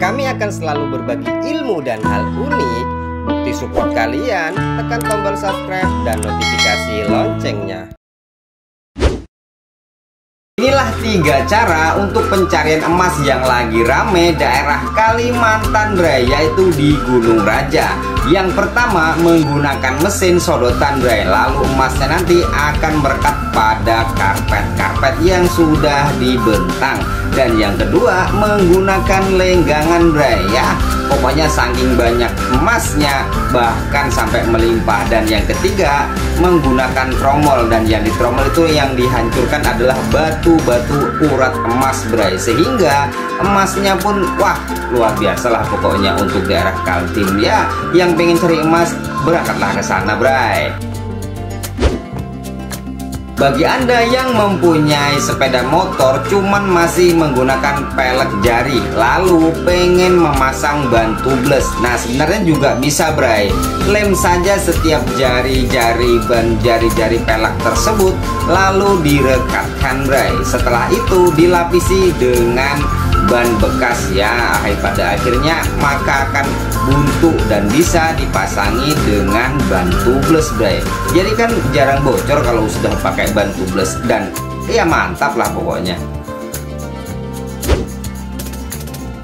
Kami akan selalu berbagi ilmu dan hal unik. Bukti support kalian, tekan tombol subscribe dan notifikasi loncengnya. Inilah 3 cara untuk pencarian emas yang lagi rame daerah Kalimantan Bray, yaitu di Gunung Raja. Yang pertama, menggunakan mesin sodotan Bray. Lalu emasnya nanti akan merekat pada karpet-karpet yang sudah dibentang. Dan yang kedua, menggunakan lenggangan Bray ya. Pokoknya saking banyak emasnya bahkan sampai melimpah. Dan yang ketiga, menggunakan tromol. Dan yang di tromol itu yang dihancurkan adalah batu-batu urat emas Bray, sehingga emasnya pun wah luar biasa lah pokoknya untuk daerah Kaltim ya. Yang pengen cari emas, berangkatlah ke sana Bray. Bagi Anda yang mempunyai sepeda motor cuman masih menggunakan pelek jari, lalu pengen memasang ban tubeless, nah sebenarnya juga bisa Bray. Lem saja setiap jari-jari ban jari-jari pelek tersebut, lalu direkatkan Bray. Setelah itu dilapisi dengan ban bekas ya. Pada akhirnya maka akan buntu dan bisa dipasangi dengan ban tubeless Bray. Jadi kan jarang bocor kalau sudah pakai ban tubeless, dan ya mantap lah pokoknya.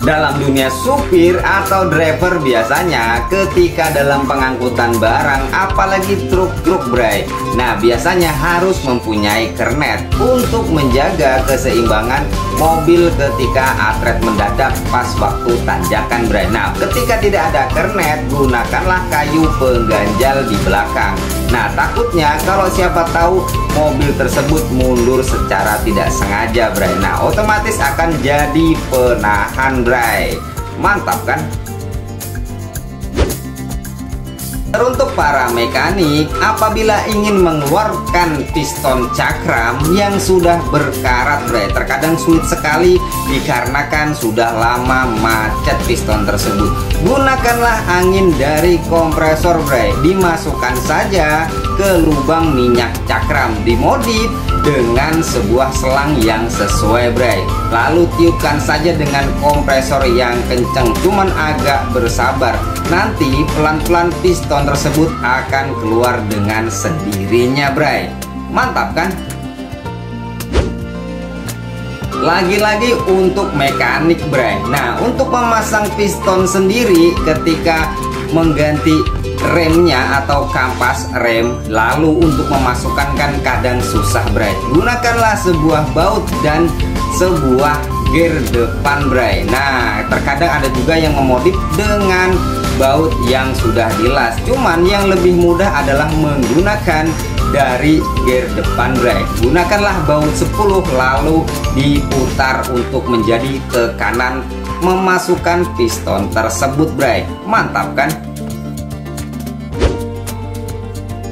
Dalam dunia supir atau driver biasanya ketika dalam pengangkutan barang, apalagi truk-truk Bray, nah biasanya harus mempunyai kernet untuk menjaga keseimbangan mobil ketika atret mendadak pas waktu tanjakan Bray. Nah ketika tidak ada kernet, gunakanlah kayu pengganjal di belakang. Nah takutnya kalau siapa tahu mobil tersebut mundur secara tidak sengaja Bray, nah otomatis akan jadi penahan Bray. Mantap kan? Teruntuk para mekanik, apabila ingin mengeluarkan piston cakram yang sudah berkarat Bray, terkadang sulit sekali dikarenakan sudah lama macet piston tersebut. Gunakanlah angin dari kompresor Bray, dimasukkan saja ke lubang minyak cakram, dimodif dengan sebuah selang yang sesuai Bray. Lalu tiupkan saja dengan kompresor yang kencang, cuman agak bersabar. Nanti pelan-pelan piston tersebut akan keluar dengan sendirinya Bray. Mantap kan? Lagi-lagi untuk mekanik Bray. Nah untuk memasang piston sendiri ketika mengganti remnya atau kampas rem, lalu untuk memasukkan kan kadang susah Bray. Gunakanlah sebuah baut dan sebuah gear depan Bray. Nah terkadang ada juga yang memodif dengan baut yang sudah dilas, cuman yang lebih mudah adalah menggunakan dari gear depan Bray. Gunakanlah baut 10 lalu diputar untuk menjadi tekanan memasukkan piston tersebut Bray. Mantap kan?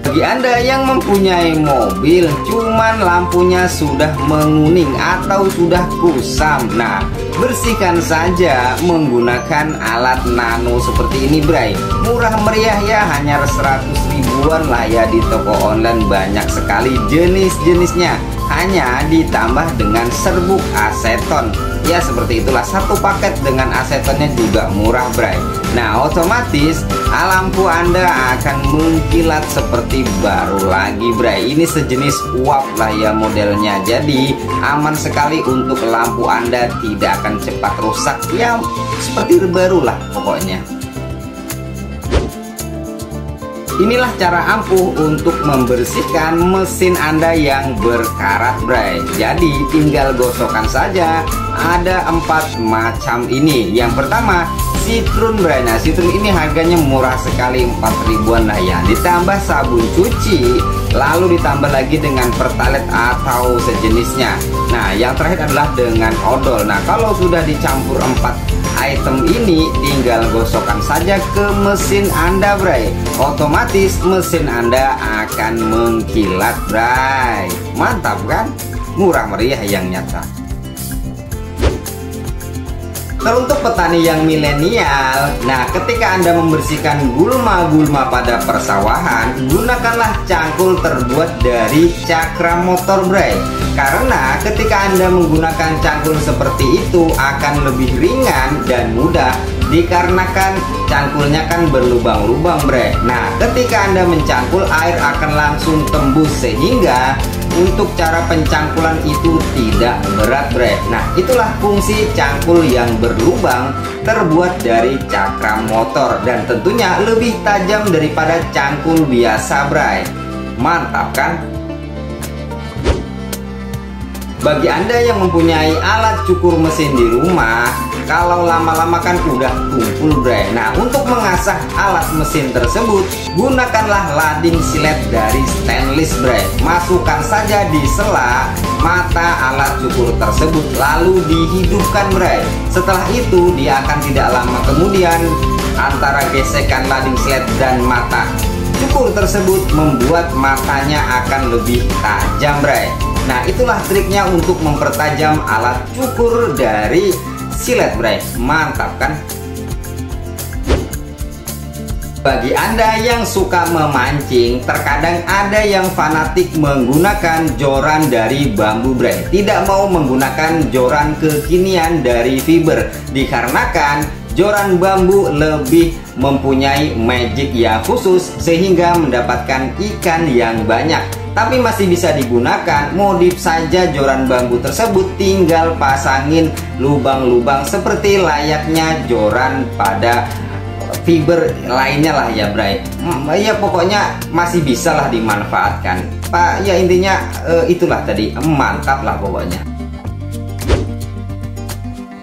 Bagi Anda yang mempunyai mobil cuman lampunya sudah menguning atau sudah kusam, nah bersihkan saja menggunakan alat nano seperti ini Bray. Murah meriah ya, hanya 100 ribuan lah ya. Di toko online banyak sekali jenis-jenisnya, hanya ditambah dengan serbuk aseton ya. Seperti itulah, satu paket dengan asetonnya juga murah Bray. Nah otomatis lampu Anda akan mengkilat seperti baru lagi Bray. Ini sejenis uap lah ya modelnya, jadi aman sekali untuk lampu Anda, tidak akan cepat rusak ya, seperti baru lah pokoknya. Inilah cara ampuh untuk membersihkan mesin Anda yang berkarat Bray. Jadi tinggal gosokkan saja. Ada 4 macam ini. Yang pertama Citroen Bray. Nah Citroen ini harganya murah sekali, 4 ribuan lah ya. Ditambah sabun cuci, lalu ditambah lagi dengan pertalite atau sejenisnya. Nah yang terakhir adalah dengan odol. Nah kalau sudah dicampur 4 item ini, tinggal gosokkan saja ke mesin Anda Bray. Otomatis mesin Anda akan mengkilat Bray. Mantap kan? Murah meriah yang nyata. Teruntuk petani yang milenial, nah ketika Anda membersihkan gulma-gulma pada persawahan, gunakanlah cangkul terbuat dari cakram motor Bray. Karena ketika Anda menggunakan cangkul seperti itu akan lebih ringan dan mudah, dikarenakan cangkulnya kan berlubang-lubang, bre. Nah, ketika Anda mencangkul, air akan langsung tembus sehingga untuk cara pencangkulan itu tidak berat, bre. Nah, itulah fungsi cangkul yang berlubang terbuat dari cakram motor dan tentunya lebih tajam daripada cangkul biasa, bre. Mantap kan? Bagi Anda yang mempunyai alat cukur mesin di rumah, kalau lama-lama kan udah tumpul, bre. Nah, untuk mengasah alat mesin tersebut, gunakanlah lading silet dari stainless, bre. Masukkan saja di sela mata alat cukur tersebut, lalu dihidupkan, bre. Setelah itu, dia akan tidak lama kemudian antara gesekan lading silet dan mata cukur tersebut membuat matanya akan lebih tajam, bre. Nah, itulah triknya untuk mempertajam alat cukur dari silet, bre. Mantap kan? Bagi Anda yang suka memancing, terkadang ada yang fanatik menggunakan joran dari bambu, bre. Tidak mau menggunakan joran kekinian dari fiber, dikarenakan joran bambu lebih mempunyai magic yang khusus sehingga mendapatkan ikan yang banyak. Tapi masih bisa digunakan, modif saja joran bambu tersebut, tinggal pasangin lubang-lubang seperti layaknya joran pada fiber lainnya lah ya, bray. Ya pokoknya masih bisa lah dimanfaatkan, Pak. Ya intinya itulah tadi, mantap lah pokoknya.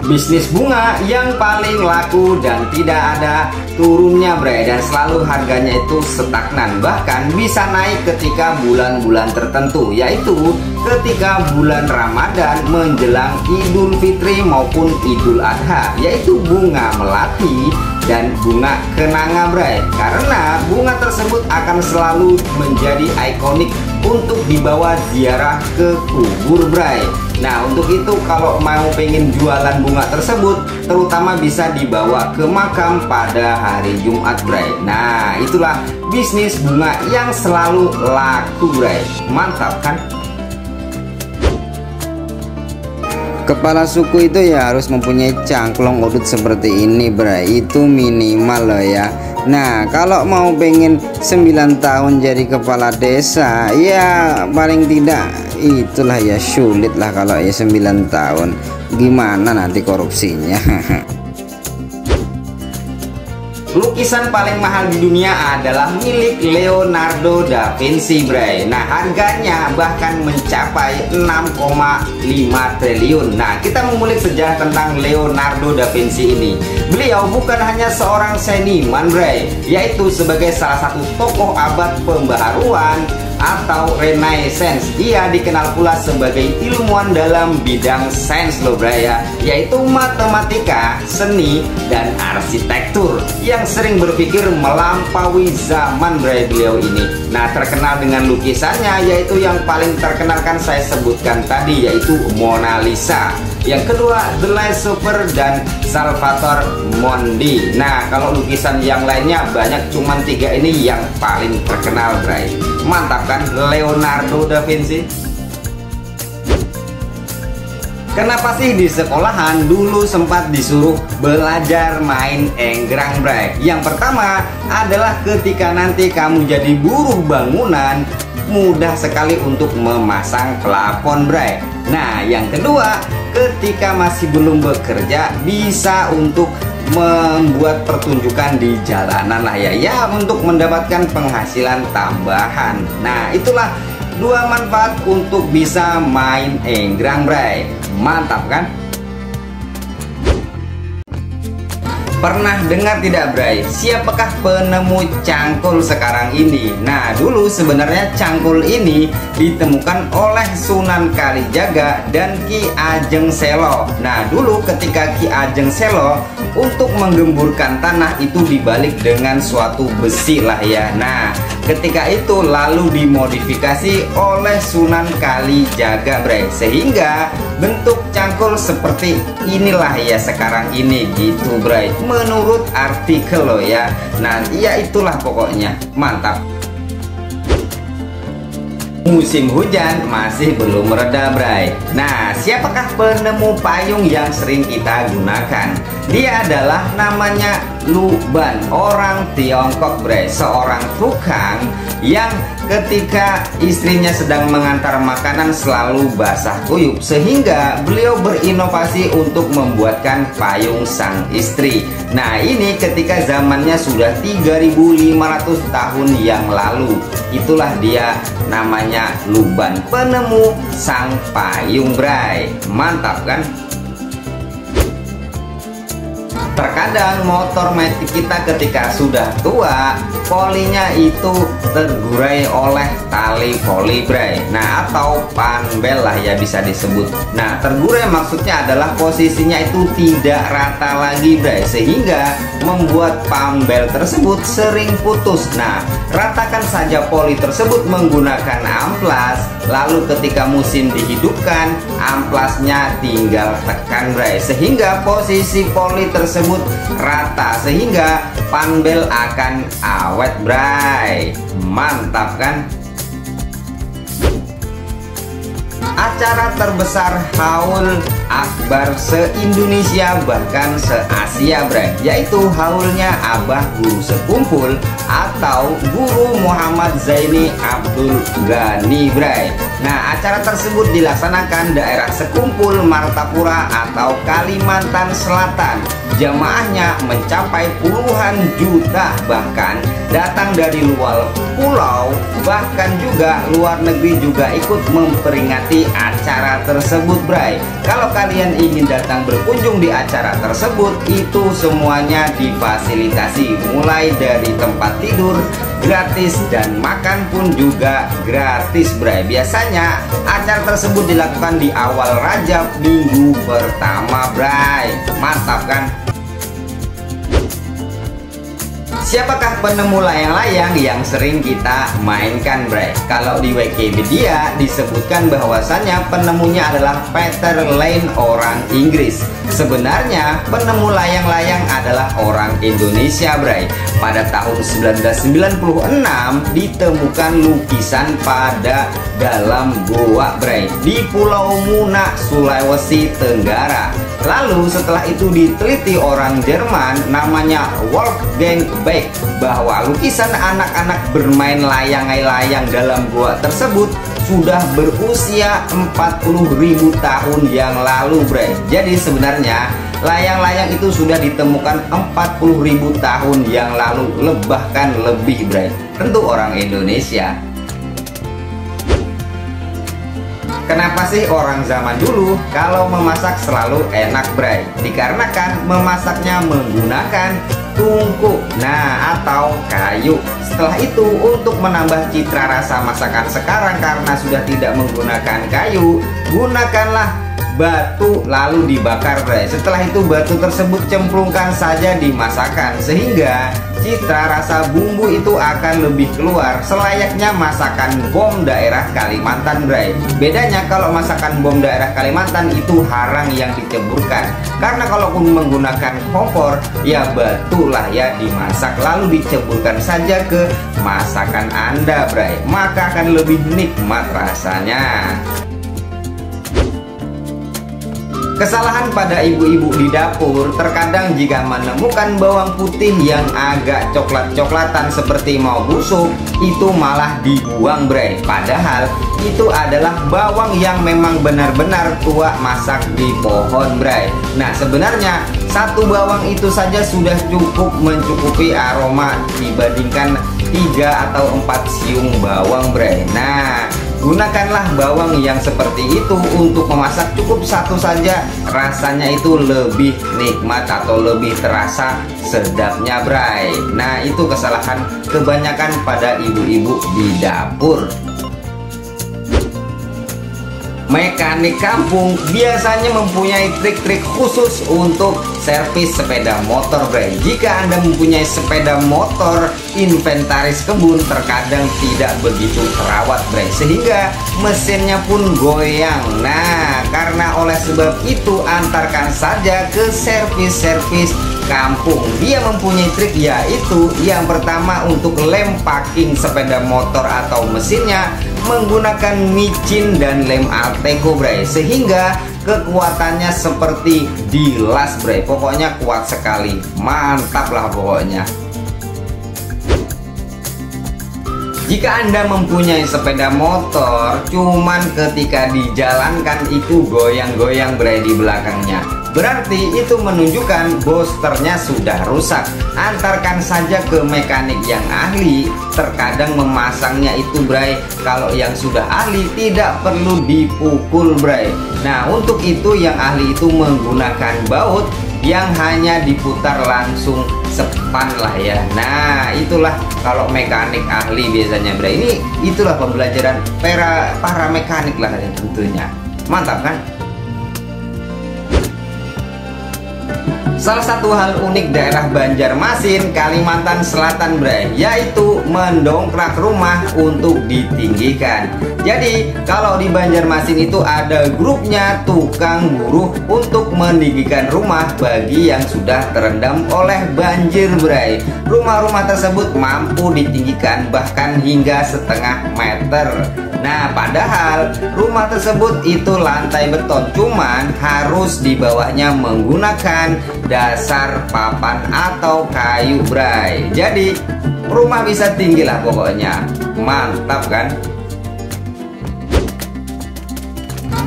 Bisnis bunga yang paling laku dan tidak ada turunnya, bre, dan selalu harganya itu stagnan, bahkan bisa naik ketika bulan-bulan tertentu, yaitu ketika bulan Ramadan menjelang Idul Fitri maupun Idul Adha, yaitu bunga melati dan bunga kenanga, bre. Karena bunga tersebut akan selalu menjadi ikonik untuk dibawa ziarah ke kubur, bray. Nah, untuk itu kalau mau pengen jualan bunga tersebut, terutama bisa dibawa ke makam pada hari Jumat, bray. Nah, itulah bisnis bunga yang selalu laku, bray. Mantap kan? Kepala suku itu ya harus mempunyai cangklong udut seperti ini, bray. Itu minimal loh ya. Nah, kalau mau pengen 9 tahun jadi kepala desa, ya paling tidak itulah ya, sulit lah kalau ya 9 tahun. Gimana nanti korupsinya? Lukisan paling mahal di dunia adalah milik Leonardo da Vinci, bray. Nah, harganya bahkan mencapai 6,5 triliun. Nah, kita mengulik sejarah tentang Leonardo da Vinci ini. Beliau bukan hanya seorang seniman, bray, yaitu sebagai salah satu tokoh abad pembaharuan atau Renaissance. Ia dikenal pula sebagai ilmuwan dalam bidang sains loh, bray, ya, yaitu matematika, seni, dan arsitektur yang sering berpikir melampaui zaman, bray, beliau ini. Nah, terkenal dengan lukisannya, yaitu yang paling terkenal kan saya sebutkan tadi, yaitu Mona Lisa. Yang kedua, The Last Supper dan Salvator Mundi. Nah, kalau lukisan yang lainnya banyak, cuman 3 ini yang paling terkenal, bray. Mantap kan, Leonardo da Vinci? Kenapa sih di sekolahan dulu sempat disuruh belajar main enggrang, bray? Yang pertama adalah ketika nanti kamu jadi buruh bangunan, mudah sekali untuk memasang plafon, bray. Nah, yang kedua, ketika masih belum bekerja, bisa untuk membuat pertunjukan di jalanan lah ya, untuk mendapatkan penghasilan tambahan. Nah, itulah 2 manfaat untuk bisa main enggrang, bray. Mantap kan? Pernah dengar tidak, bray? Siapakah penemu cangkul sekarang ini? Nah, dulu sebenarnya cangkul ini ditemukan oleh Sunan Kalijaga dan Ki Ajeng Selo. Nah, dulu ketika Ki Ajeng Selo untuk menggemburkan tanah itu dibalik dengan suatu besi lah ya. Nah, ketika itu lalu dimodifikasi oleh Sunan Kalijaga, bray, sehingga bentuk cangkul seperti inilah ya sekarang ini gitu, bray, menurut artikel loh ya. Nah, ya itulah pokoknya, mantap. Musim hujan masih belum mereda, Bray. Nah, siapakah penemu payung yang sering kita gunakan? Dia adalah namanya Lu Ban, orang Tiongkok, Bray. Seorang tukang yang ketika istrinya sedang mengantar makanan selalu basah kuyup, sehingga beliau berinovasi untuk membuatkan payung sang istri. Nah, ini ketika zamannya sudah 3.500 tahun yang lalu. Itulah dia namanya Lu Ban, penemu sang payung, Bray. Mantap kan? Terkadang motor metik kita ketika sudah tua, polinya itu tergurai oleh tali poli, Bray. Nah, atau panbel lah ya bisa disebut. Nah, tergurai maksudnya adalah posisinya itu tidak rata lagi, Bray, sehingga membuat panbel tersebut sering putus. Nah, ratakan saja poli tersebut menggunakan amplas. Lalu ketika musim dihidupkan, amplasnya tinggal tekan, Bray, sehingga posisi poli tersebut rata, sehingga panbel akan awet, Bray. Mantap kan? Acara terbesar haul akbar se-Indonesia bahkan se-Asia, Bray, yaitu haulnya Abah Guru Sekumpul atau Guru Muhammad Zaini Abdul Ghani, Bray. Nah, acara tersebut dilaksanakan daerah Sekumpul, Martapura atau Kalimantan Selatan. Jamaahnya mencapai puluhan juta, bahkan datang dari luar pulau, bahkan juga luar negeri juga ikut memperingati acara tersebut, Bray. Kalau kalian ingin datang berkunjung di acara tersebut, itu semuanya difasilitasi, mulai dari tempat tidur gratis dan makan pun juga gratis, Bray. Biasanya acara tersebut dilakukan di awal Rajab, minggu pertama, Bray. Mantap kan? Siapakah penemu layang-layang yang sering kita mainkan, Bray? Kalau di Wikipedia disebutkan bahwasannya penemunya adalah Peter Lane, orang Inggris. Sebenarnya penemu layang-layang adalah orang Indonesia, Bray. Pada tahun 1996 ditemukan lukisan pada dalam goa, Bray, di Pulau Muna, Sulawesi Tenggara. Lalu setelah itu diteliti orang Jerman namanya Wolfgang Beck bahwa lukisan anak-anak bermain layang-layang dalam goa tersebut sudah berusia 40.000 tahun yang lalu, Bray. Jadi sebenarnya layang-layang itu sudah ditemukan 40.000 tahun yang lalu, bahkan lebih, Bray. Tentu orang Indonesia. Kenapa sih orang zaman dulu kalau memasak selalu enak, Bray? Dikarenakan memasaknya menggunakan tungku, nah, atau kayu. Setelah itu untuk menambah citra rasa masakan sekarang karena sudah tidak menggunakan kayu, gunakanlah batu lalu dibakar, Bray. Setelah itu batu tersebut cemplungkan saja di masakan, sehingga citra rasa bumbu itu akan lebih keluar selayaknya masakan bom daerah Kalimantan, Bray. Bedanya kalau masakan bom daerah Kalimantan itu harang yang diceburkan, karena kalaupun menggunakan kompor ya batu lah ya dimasak lalu diceburkan saja ke masakan Anda, Bray, maka akan lebih nikmat rasanya. Kesalahan pada ibu-ibu di dapur terkadang jika menemukan bawang putih yang agak coklat-coklatan seperti mau busuk, itu malah dibuang, Bray. Padahal itu adalah bawang yang memang benar-benar tua masak di pohon, Bray. Nah, sebenarnya satu bawang itu saja sudah cukup mencukupi aroma dibandingkan 3 atau 4 siung bawang, Bray. Nah, gunakanlah bawang yang seperti itu untuk memasak, cukup satu saja, rasanya itu lebih nikmat atau lebih terasa sedapnya, Bray. Nah, itu kesalahan kebanyakan pada ibu-ibu di dapur. Mekanik kampung biasanya mempunyai trik-trik khusus untuk servis sepeda motor, Bray. Jika Anda mempunyai sepeda motor inventaris kebun, terkadang tidak begitu terawat, Bray, sehingga mesinnya pun goyang. Nah, karena oleh sebab itu antarkan saja ke servis-servis kampung. Dia mempunyai trik, yaitu yang pertama untuk lem packing sepeda motor atau mesinnya menggunakan micin dan lem Alteco bray, sehingga kekuatannya seperti dilas bray. Pokoknya kuat sekali, mantap lah pokoknya. Jika Anda mempunyai sepeda motor, cuman ketika dijalankan itu goyang-goyang bray di belakangnya, berarti itu menunjukkan boosternya sudah rusak. Antarkan saja ke mekanik yang ahli. Terkadang memasangnya itu bray, kalau yang sudah ahli tidak perlu dipukul bray. Nah, untuk itu yang ahli itu menggunakan baut yang hanya diputar langsung sepan lah ya. Nah, itulah kalau mekanik ahli biasanya bray. Itulah pembelajaran para mekanik lah ya, tentunya. Mantap kan? Salah satu hal unik daerah Banjarmasin, Kalimantan Selatan bray, yaitu mendongkrak rumah untuk ditinggikan. Jadi kalau di Banjarmasin itu ada grupnya tukang buruh untuk meninggikan rumah bagi yang sudah terendam oleh banjir bray. Rumah-rumah tersebut mampu ditinggikan bahkan hingga setengah meter. Nah, padahal rumah tersebut itu lantai beton, cuman harus di bawahnya menggunakan dasar papan atau kayu bray. Jadi rumah bisa tinggi lah pokoknya. Mantap kan?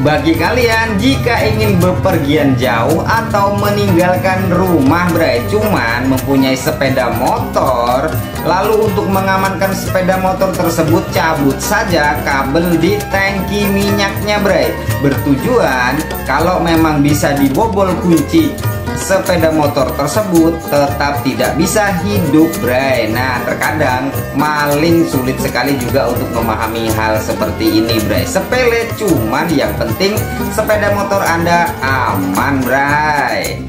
Bagi kalian jika ingin bepergian jauh atau meninggalkan rumah bray, cuman mempunyai sepeda motor, lalu untuk mengamankan sepeda motor tersebut cabut saja kabel di tangki minyaknya bray. Bertujuan kalau memang bisa dibobol kunci sepeda motor tersebut tetap tidak bisa hidup bray. Nah, terkadang maling sulit sekali juga untuk memahami hal seperti ini bray. Sepele, cuman yang penting sepeda motor Anda aman bray.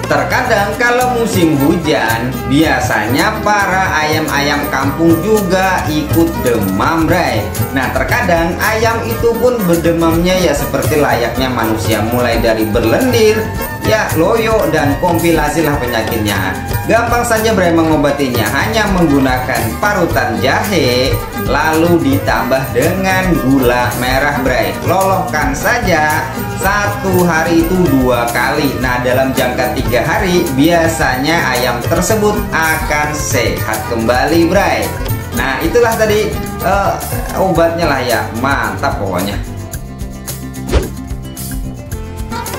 Terkadang kalau musim hujan, biasanya para ayam-ayam kampung juga ikut demam bray. Nah, terkadang ayam itu pun berdemamnya ya seperti layaknya manusia, mulai dari berlendir, ya loyo, dan kompilasi lah penyakitnya. Gampang saja bray mengobatinya, hanya menggunakan parutan jahe lalu ditambah dengan gula merah bray. Lolokkan saja satu hari itu 2 kali. Nah, dalam jangka 3 hari biasanya ayam tersebut akan sehat kembali bray. Nah, itulah tadi obatnya lah ya, mantap pokoknya.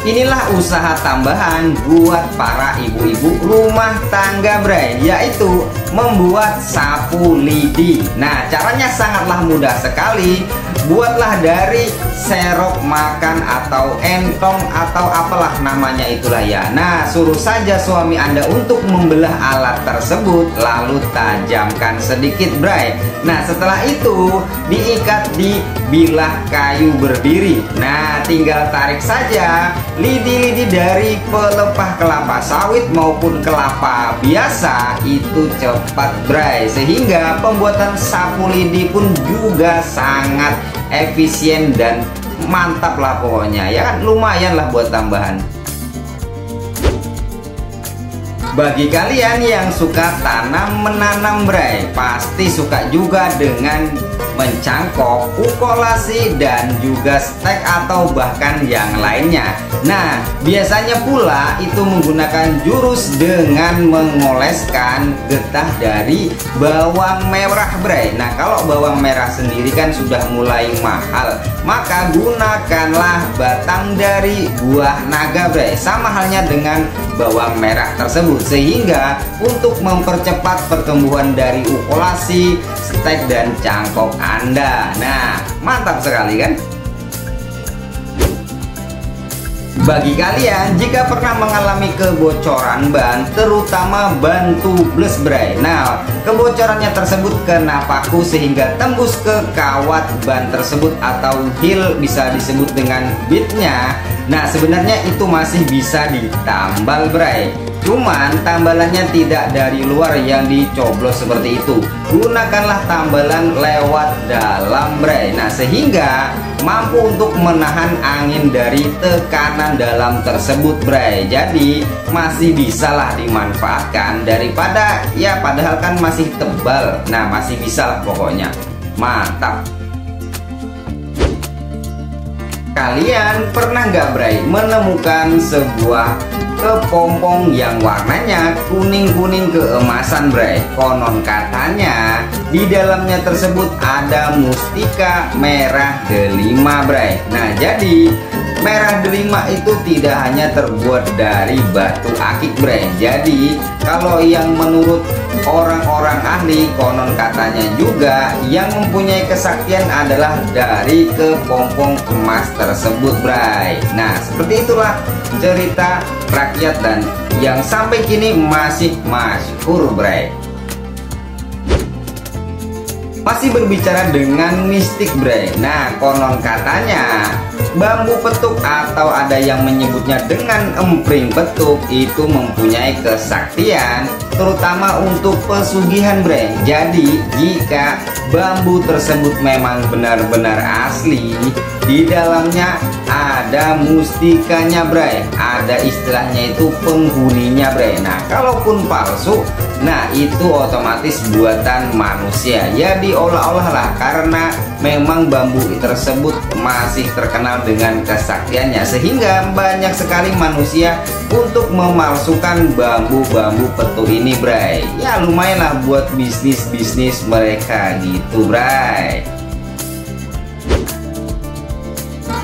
Inilah usaha tambahan buat para ibu-ibu rumah tangga bray, yaitu membuat sapu lidi. Nah, caranya sangatlah mudah sekali. Buatlah dari serok makan atau entong atau apalah namanya itulah ya. Nah, suruh saja suami Anda untuk membelah alat tersebut, lalu tajamkan sedikit bray. Nah, setelah itu diikat di bilah kayu berdiri. Nah, tinggal tarik saja lidi-lidi dari pelepah kelapa sawit maupun kelapa biasa, itu cepat bray, sehingga pembuatan sapu lidi pun juga sangat efisien dan mantap lah pokoknya ya kan, lumayan lah buat tambahan. Bagi kalian yang suka tanam menanam bray, pasti suka juga dengan mencangkok, ukolasi, dan juga stek atau bahkan yang lainnya. Nah, biasanya pula itu menggunakan jurus dengan mengoleskan getah dari bawang merah bray. Nah, kalau bawang merah sendiri kan sudah mulai mahal, maka gunakanlah batang dari buah naga bray, sama halnya dengan bawang merah tersebut, sehingga untuk mempercepat pertumbuhan dari ukolasi, stek, dan cangkok Anda. Nah, mantap sekali kan? Bagi kalian jika pernah mengalami kebocoran ban, terutama ban tubles bray. Nah, kebocorannya tersebut kena paku sehingga tembus ke kawat ban tersebut atau heel, bisa disebut dengan bitnya. Nah, sebenarnya itu masih bisa ditambal bray. Cuman tambalannya tidak dari luar yang dicoblos seperti itu. Gunakanlah tambalan lewat dalam, bray. Nah, sehingga mampu untuk menahan angin dari tekanan dalam tersebut, bray. Jadi masih bisalah dimanfaatkan daripada ya padahal kan masih tebal. Nah, masih bisalah pokoknya. Mantap. Kalian pernah nggak, bray, menemukan sebuah kepompong yang warnanya kuning-kuning keemasan, bray? Konon katanya di dalamnya tersebut ada mustika merah delima, bray. Nah, jadi merah delima itu tidak hanya terbuat dari batu akik, bray. Jadi kalau yang menurut orang-orang ahli, konon katanya juga yang mempunyai kesaktian adalah dari kepompong emas tersebut, bray. Nah, seperti itulah cerita rakyat dan yang sampai kini masih masyhur, bray. Masih berbicara dengan mistik, bray. Nah, konon katanya bambu petuk atau ada yang menyebutnya dengan empring petuk itu mempunyai kesaktian terutama untuk pesugihan, bray. Jadi jika bambu tersebut memang benar-benar asli, di dalamnya ada mustikanya, bray. Ada istilahnya itu penghuninya, bray. Nah, kalaupun palsu, nah itu otomatis buatan manusia. Ya diolah-olah lah, karena memang bambu tersebut masih terkenal dengan kesaktiannya, sehingga banyak sekali manusia untuk memalsukan bambu-bambu petuk ini, bray. Ya lumayan lah buat bisnis-bisnis mereka gitu, bray.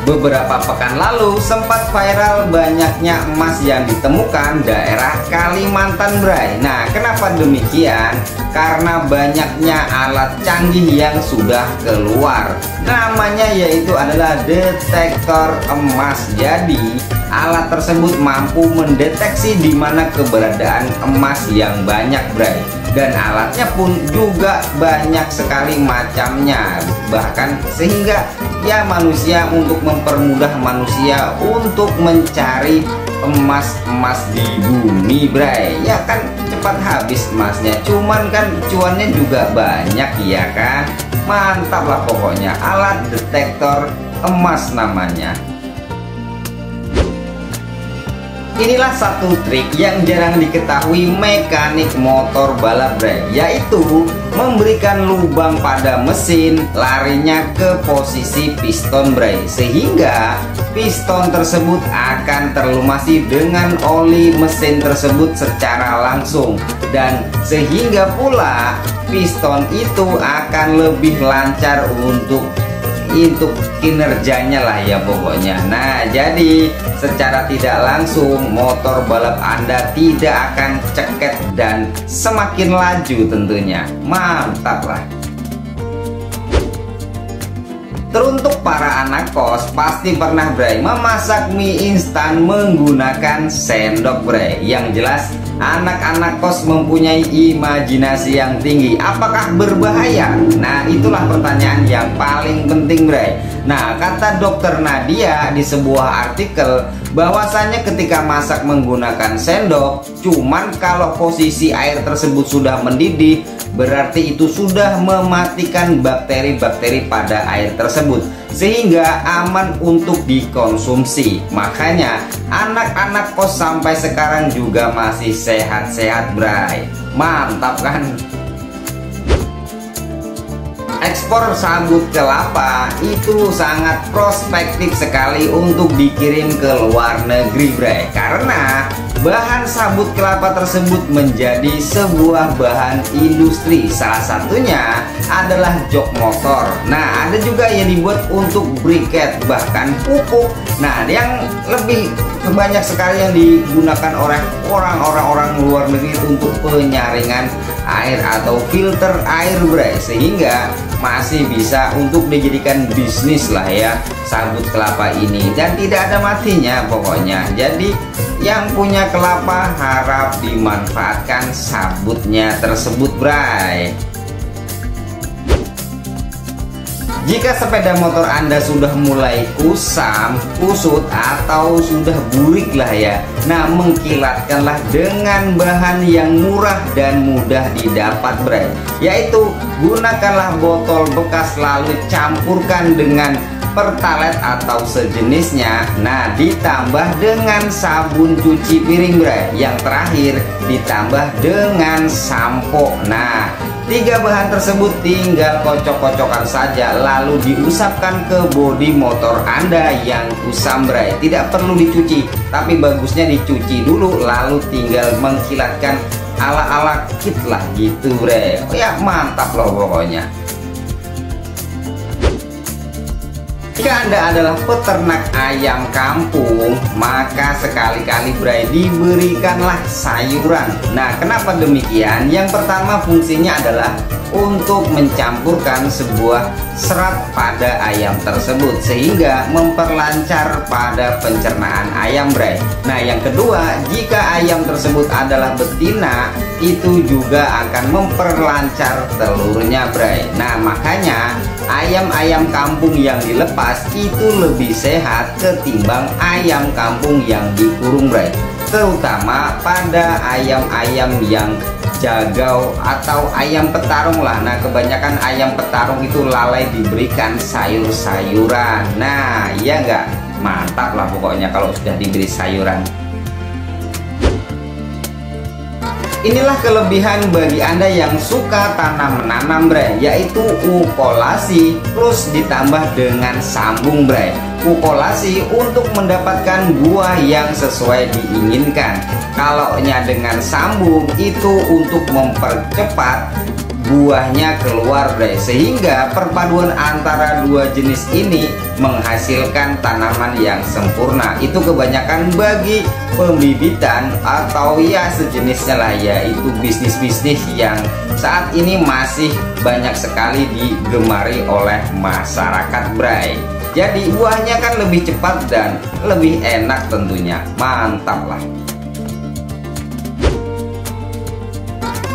Beberapa pekan lalu sempat viral banyaknya emas yang ditemukan daerah Kalimantan, bray. Nah, kenapa demikian? Karena banyaknya alat canggih yang sudah keluar. Namanya yaitu adalah detektor emas. Jadi alat tersebut mampu mendeteksi di mana keberadaan emas yang banyak, bray. Dan alatnya pun juga banyak sekali macamnya, bahkan sehingga ya manusia untuk mempermudah manusia untuk mencari emas-emas di bumi, bray. Ya kan cepat habis emasnya, cuman kan cuannya juga banyak, ya kan. Mantap lah pokoknya, alat detektor emas namanya. Inilah satu trik yang jarang diketahui mekanik motor balap, bray, yaitu memberikan lubang pada mesin larinya ke posisi piston, bray, sehingga piston tersebut akan terlumasi dengan oli mesin tersebut secara langsung, dan sehingga pula piston itu akan lebih lancar untuk kinerjanya lah ya pokoknya. Nah, jadi secara tidak langsung motor balap Anda tidak akan ceket dan semakin laju tentunya. Mantap lah. Teruntuk para anak kos, pasti pernah, bray, memasak mie instan menggunakan sendok, bray. Yang jelas anak-anak kos mempunyai imajinasi yang tinggi. Apakah berbahaya? Nah, itulah pertanyaan yang paling penting, bray. Nah, kata dokter Nadia di sebuah artikel bahwasanya ketika masak menggunakan sendok, cuman kalau posisi air tersebut sudah mendidih, berarti itu sudah mematikan bakteri-bakteri pada air tersebut, sehingga aman untuk dikonsumsi. Makanya anak-anak kos sampai sekarang juga masih sehat-sehat, bray. Mantap kan? Ekspor sabut kelapa itu sangat prospektif sekali untuk dikirim ke luar negeri, bray, karena bahan sabut kelapa tersebut menjadi sebuah bahan industri. Salah satunya adalah jok motor. Nah, ada juga yang dibuat untuk briket, bahkan pupuk. Nah, yang lebih banyak sekali yang digunakan oleh orang-orang luar negeri untuk penyaringan air atau filter air, bray, sehingga masih bisa untuk dijadikan bisnis lah ya sabut kelapa ini, dan tidak ada matinya pokoknya. Jadi yang punya kelapa harap dimanfaatkan sabutnya tersebut, bray. Jika sepeda motor Anda sudah mulai kusam, kusut, atau sudah burik lah ya, nah mengkilatkanlah dengan bahan yang murah dan mudah didapat bray, yaitu gunakanlah botol bekas lalu campurkan dengan pertalite atau sejenisnya. Nah ditambah dengan sabun cuci piring bray, yang terakhir ditambah dengan sampo. Nah 3 bahan tersebut tinggal kocok-kocokkan saja lalu diusapkan ke bodi motor Anda yang kusam bray. Tidak perlu dicuci, tapi bagusnya dicuci dulu lalu tinggal mengkilatkan ala-ala kit lah gitu bray. Oh ya mantap loh pokoknya. Jika Anda adalah peternak ayam kampung, maka sekali-kali bray diberikanlah sayuran. Nah kenapa demikian? Yang pertama fungsinya adalah untuk mencampurkan sebuah serat pada ayam tersebut sehingga memperlancar pada pencernaan ayam bray. Nah yang kedua, jika ayam tersebut adalah betina, itu juga akan memperlancar telurnya bray. Nah makanya ayam-ayam kampung yang dilepas itu lebih sehat ketimbang ayam kampung yang dikurung bray, terutama pada ayam-ayam yang jagau atau ayam petarung lah. Nah kebanyakan ayam petarung itu lalai diberikan sayur-sayuran. Nah iya nggak, mantap lah pokoknya kalau sudah diberi sayuran. Inilah kelebihan bagi Anda yang suka tanam menanam bray, yaitu ukolasi plus ditambah dengan sambung bray. Ukolasi untuk mendapatkan buah yang sesuai diinginkan. Kalaunya dengan sambung itu untuk mempercepat buahnya keluar bray, sehingga perpaduan antara dua jenis ini menghasilkan tanaman yang sempurna. Itu kebanyakan bagi pembibitan atau ya sejenisnya lah, yaitu bisnis-bisnis yang saat ini masih banyak sekali digemari oleh masyarakat bray. Jadi buahnya kan lebih cepat dan lebih enak tentunya. Mantap lah.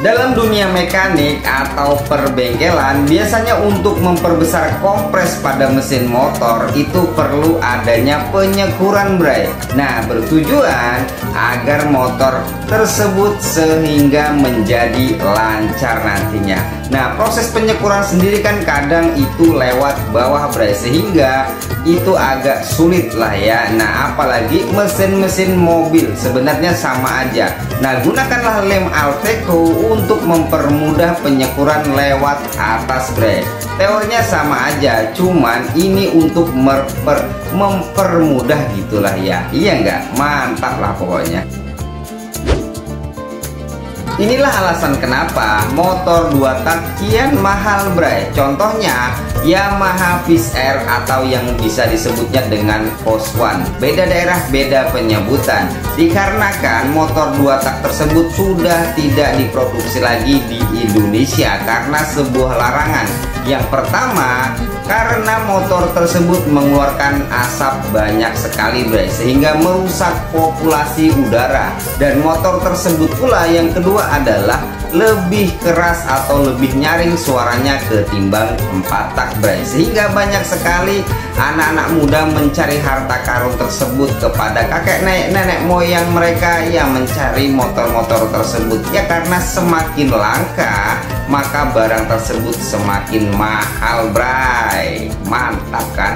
Dalam dunia mekanik atau perbengkelan, biasanya untuk memperbesar kompres pada mesin motor itu perlu adanya penyekuran bray. Nah bertujuan agar motor tersebut sehingga menjadi lancar nantinya. Nah proses penyekuran sendiri kan kadang itu lewat bawah bray, sehingga itu agak sulit lah ya. Nah apalagi mesin-mesin mobil sebenarnya sama aja. Nah gunakanlah lem Alteco untuk mempermudah penyekuran lewat atas bray. Teorinya sama aja, cuman ini untuk mempermudah gitulah ya. Iya nggak? Mantap lah pokoknya. Inilah alasan kenapa motor 2 tak kian mahal bray. Contohnya Yamaha Fish Air atau yang bisa disebutnya dengan Coswan. Beda daerah beda penyebutan, dikarenakan motor 2 tak tersebut sudah tidak diproduksi lagi di Indonesia karena sebuah larangan. Yang pertama, karena motor tersebut mengeluarkan asap banyak sekali bray, sehingga merusak populasi udara. Dan motor tersebut pula yang kedua adalah lebih keras atau lebih nyaring suaranya ketimbang 4 tak bray, sehingga banyak sekali anak-anak muda mencari harta karun tersebut kepada kakek nenek moyang mereka yang mencari motor-motor tersebut ya, karena semakin langka maka barang tersebut semakin mahal bray. Mantap kan?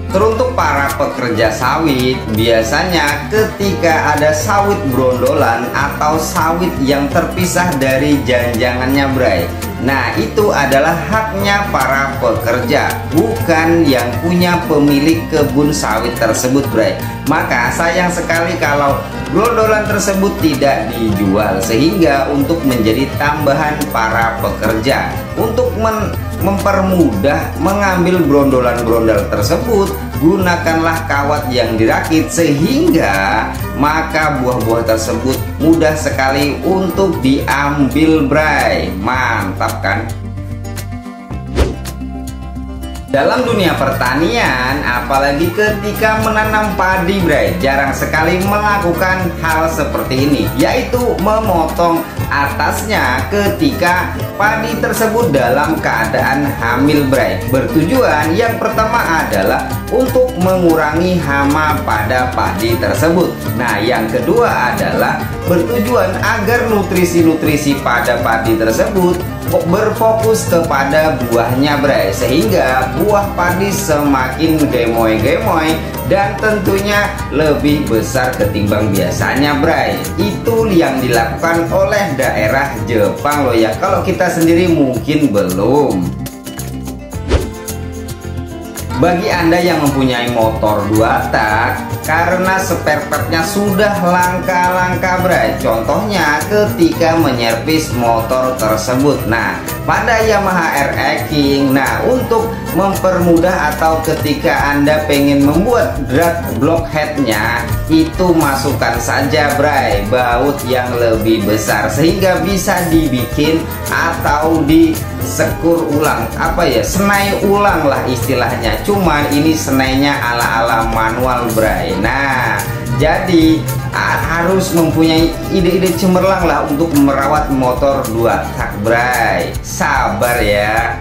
Teruntuk para pekerja sawit, biasanya ketika ada sawit brondolan atau sawit yang terpisah dari janjangannya bray, nah itu adalah haknya para pekerja, bukan yang punya pemilik kebun sawit tersebut bray. Maka sayang sekali kalau brondolan tersebut tidak dijual, sehingga untuk menjadi tambahan para pekerja untuk mempermudah mengambil brondolan-brondol tersebut, gunakanlah kawat yang dirakit sehingga maka buah-buah tersebut mudah sekali untuk diambil bray. Mantap kan? Dalam dunia pertanian, apalagi ketika menanam padi, Bray, jarang sekali melakukan hal seperti ini, yaitu memotong atasnya ketika padi tersebut dalam keadaan hamil, Bray. Bertujuan yang pertama adalah untuk mengurangi hama pada padi tersebut. Nah, yang kedua adalah bertujuan agar nutrisi-nutrisi pada padi tersebut berfokus kepada buahnya, Bray, sehingga buah padi semakin gemoy-gemoy dan tentunya lebih besar ketimbang biasanya, Bray. Itu yang dilakukan oleh daerah Jepang loh ya. Kalau kita sendiri mungkin belum. Bagi Anda yang mempunyai motor 2 tak, karena spare partnya sudah langka-langka, Bray. Contohnya ketika menyervis motor tersebut. Nah, pada Yamaha RX King, nah untuk mempermudah atau ketika Anda pengen membuat drag blockheadnya, itu masukkan saja, Bray, baut yang lebih besar sehingga bisa dibikin atau disekur ulang, senai ulang lah istilahnya. Cuman ini senainya ala-ala manual, Bray. Nah, jadi harus mempunyai ide-ide cemerlang lah untuk merawat motor 2 tak, Bray. Sabar ya.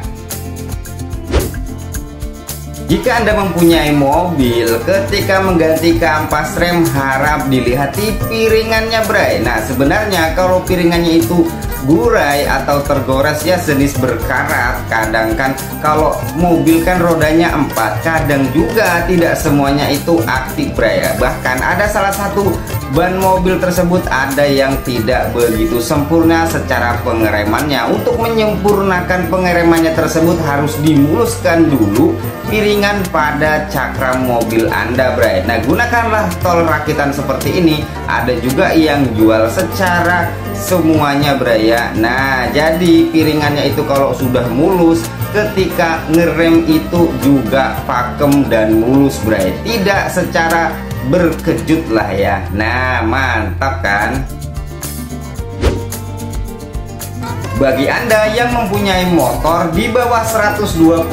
Jika Anda mempunyai mobil, ketika mengganti kampas rem harap dilihat di piringannya, Bray. Nah, sebenarnya kalau piringannya itu gurai atau tergores ya jenis berkarat, kadang kan kalau mobil kan rodanya 4, kadang juga tidak semuanya itu aktif, Bray. Bahkan ada salah satu ban mobil tersebut ada yang tidak begitu sempurna secara pengeremannya. Untuk menyempurnakan pengeremannya tersebut harus dimuluskan dulu piringan pada cakram mobil Anda, Bray. Nah, gunakanlah tol rakitan seperti ini. Ada juga yang jual secara semuanya, Bray ya. Nah, jadi piringannya itu kalau sudah mulus, ketika ngerem itu juga pakem dan mulus, Bray. Tidak secara berkejut lah ya. Nah, mantap kan? Bagi Anda yang mempunyai motor di bawah 125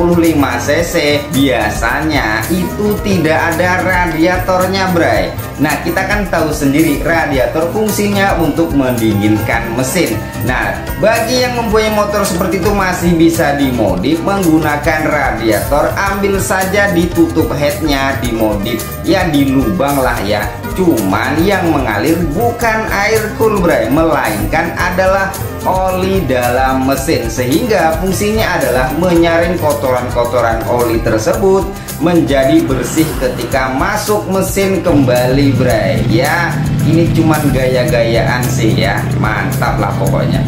cc, biasanya itu tidak ada radiatornya, Bray. Nah, kita kan tahu sendiri radiator fungsinya untuk mendinginkan mesin. Nah, bagi yang mempunyai motor seperti itu masih bisa dimodif menggunakan radiator. Ambil saja ditutup headnya, dimodif ya, dilubang lah ya. Cuman yang mengalir bukan air cool, Bray, melainkan adalah oli dalam mesin, sehingga fungsinya adalah menyaring kotoran-kotoran oli tersebut menjadi bersih ketika masuk mesin kembali, Bray. Ya, ini cuman gaya-gayaan sih ya, mantap lah pokoknya.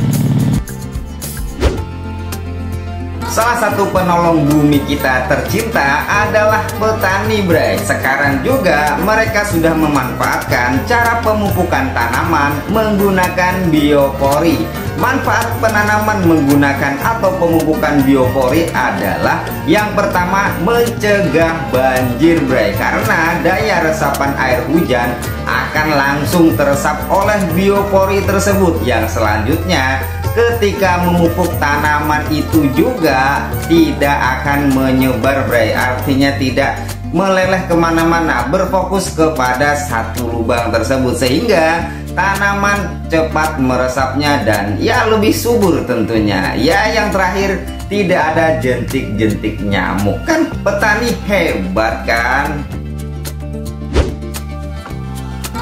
Salah satu penolong bumi kita tercinta adalah petani, Bray. Sekarang juga mereka sudah memanfaatkan cara pemupukan tanaman menggunakan biopori. Manfaat penanaman menggunakan atau pemupukan biopori adalah yang pertama, mencegah banjir, Bray. Karena daya resapan air hujan akan langsung teresap oleh biopori tersebut. Yang selanjutnya, ketika memupuk tanaman itu juga tidak akan menyebar, Bray. Artinya tidak meleleh kemana-mana, berfokus kepada satu lubang tersebut, sehingga tanaman cepat meresapnya dan ya lebih subur tentunya. Ya, yang terakhir, tidak ada jentik-jentik nyamuk. Kan petani hebat kan?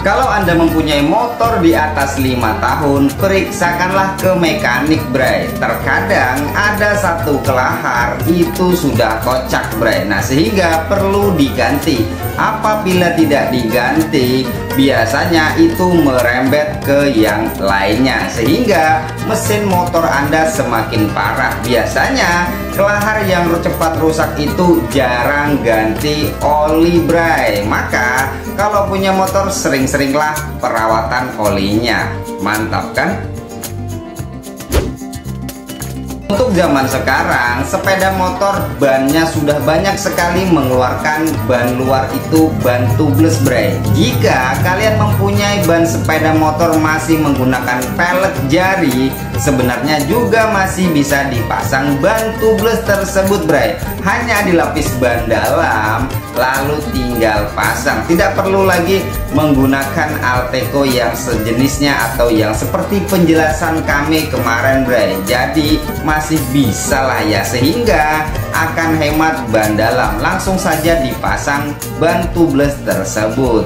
Kalau Anda mempunyai motor di atas 5 tahun, periksakanlah ke mekanik, Bray. Terkadang ada satu kelahar itu sudah kocak, Bray. Nah, sehingga perlu diganti. Apabila tidak diganti, biasanya itu merembet ke yang lainnya, sehingga mesin motor Anda semakin parah. Biasanya kelahar yang cepat rusak itu jarang ganti oli, Bray. Maka kalau punya motor sering-seringlah perawatan olinya. Mantap kan? Untuk Untuk zaman sekarang, sepeda motor bannya sudah banyak sekali mengeluarkan ban luar itu ban tubeless, bray. Jika kalian mempunyai ban sepeda motor masih menggunakan pelet jari, sebenarnya juga masih bisa dipasang ban tubeless tersebut, bray. Hanya dilapis ban dalam, lalu tinggal pasang. Tidak perlu lagi menggunakan Alteco yang sejenisnya atau yang seperti penjelasan kami kemarin, bray. Jadi masih bisa lah ya, sehingga akan hemat ban dalam. Langsung saja dipasang ban tubeless tersebut.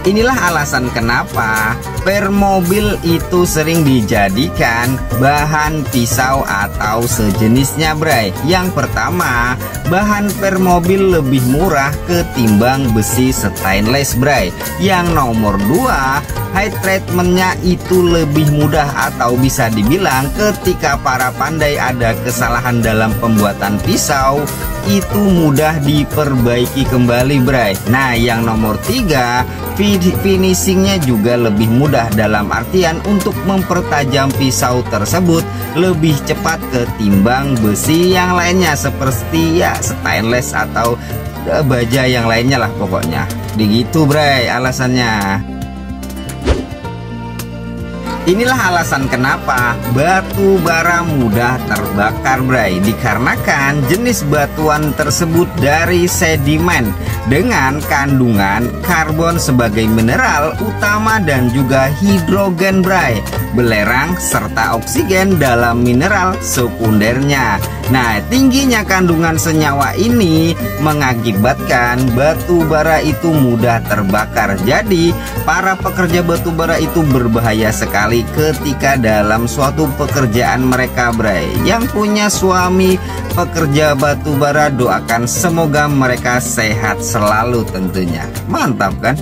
Inilah alasan kenapa per mobil itu sering dijadikan bahan pisau atau sejenisnya, bray. Yang pertama, bahan per mobil lebih murah ketimbang besi stainless, bray. Yang nomor dua, heat treatmentnya itu lebih mudah, atau bisa dibilang ketika para pandai ada kesalahan dalam pembuatan pisau, itu mudah diperbaiki kembali, bray. Nah, yang nomor tiga, finishingnya juga lebih mudah, dalam artian untuk mempertajam pisau tersebut lebih cepat ketimbang besi yang lainnya seperti ya stainless atau baja yang lainnya lah pokoknya. Begitu, bray, alasannya. Inilah alasan kenapa batu bara mudah terbakar, bray. Dikarenakan jenis batuan tersebut dari sedimen dengan kandungan karbon sebagai mineral utama dan juga hidrogen, bray, belerang serta oksigen dalam mineral sekundernya. Nah, tingginya kandungan senyawa ini mengakibatkan batu bara itu mudah terbakar. Jadi, para pekerja batu bara itu berbahaya sekali ketika dalam suatu pekerjaan mereka, bray. Yang punya suami pekerja batu bara, doakan semoga mereka sehat selalu tentunya. Mantap kan?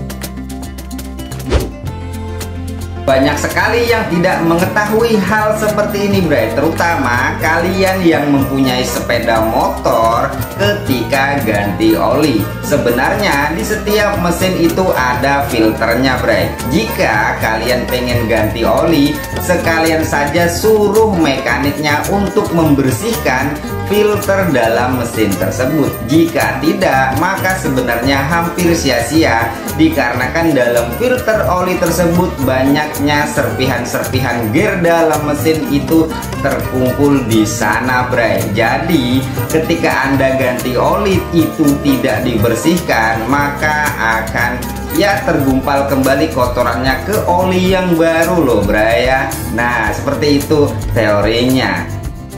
Banyak sekali yang tidak mengetahui hal seperti ini, bray. Terutama kalian yang mempunyai sepeda motor ketika ganti oli. Sebenarnya di setiap mesin itu ada filternya, bray. Jika kalian pengen ganti oli, sekalian saja suruh mekaniknya untuk membersihkan filter dalam mesin tersebut. Jika tidak, maka sebenarnya hampir sia-sia, dikarenakan dalam filter oli tersebut banyaknya serpihan-serpihan gear dalam mesin itu terkumpul di sana, bray. Jadi ketika Anda ganti oli itu tidak dibersihkan, maka akan ya tergumpal kembali kotorannya ke oli yang baru loh, bray ya. Nah, seperti itu teorinya.